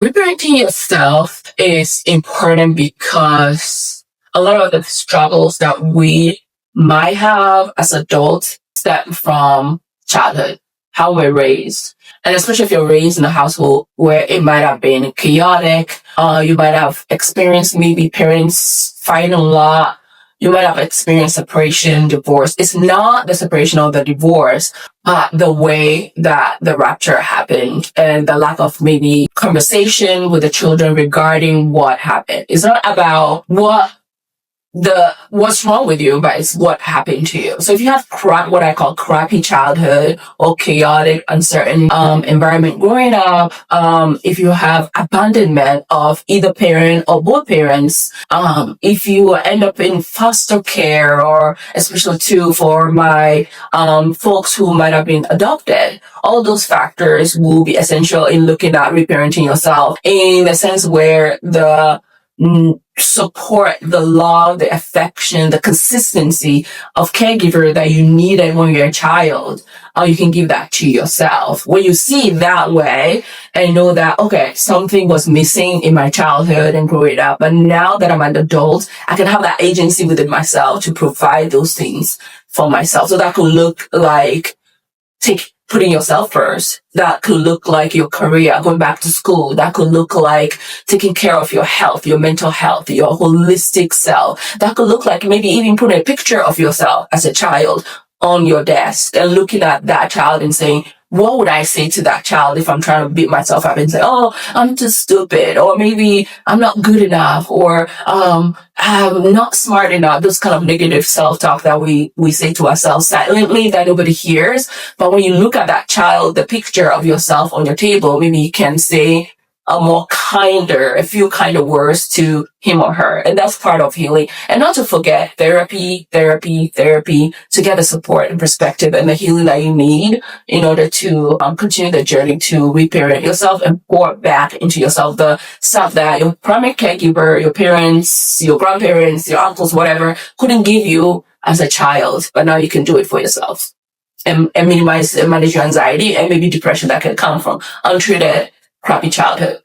Reparenting yourself is important because a lot of the struggles that we might have as adults stem from childhood, how we're raised. And especially if you're raised in a household where it might have been chaotic, you might have experienced maybe parents fighting a lot, you might have experienced separation, divorce. It's not the separation or the divorce, but the way that the rupture happened and the lack of maybe conversation with the children regarding what happened. It's not about what's wrong with you, but it's what happened to you. So if you have what I call crappy childhood or chaotic, uncertain environment growing up, if you have abandonment of either parent or both parents, if you end up in foster care, or especially too for my folks who might have been adopted, all those factors will be essential in looking at reparenting yourself in the sense where the support, the love, the affection, the consistency of caregiver that you needed when you're a child, you can give that to yourself. When you see it that way and know that, okay, something was missing in my childhood and growing up, but now that I'm an adult, I can have that agency within myself to provide those things for myself. So that could look like putting yourself first. That could look like your career, going back to school. That could look like taking care of your health, your mental health, your holistic self. That could look like maybe even putting a picture of yourself as a child on your desk and looking at that child and saying, what would I say to that child if I'm trying to beat myself up and say, oh, I'm too stupid, or maybe I'm not good enough, or I'm not smart enough, those kind of negative self-talk that we say to ourselves silently that nobody hears. But when you look at that child, the picture of yourself on your table, maybe you can say a few kinder words to him or her. And that's part of healing. And not to forget therapy, to get the support and perspective and the healing that you need in order to continue the journey to reparent yourself and pour back into yourself the stuff that your primary caregiver, your parents, your grandparents, your uncles, whatever, couldn't give you as a child. But now you can do it for yourself and minimize and manage your anxiety and maybe depression that can come from untreated crappy childhood.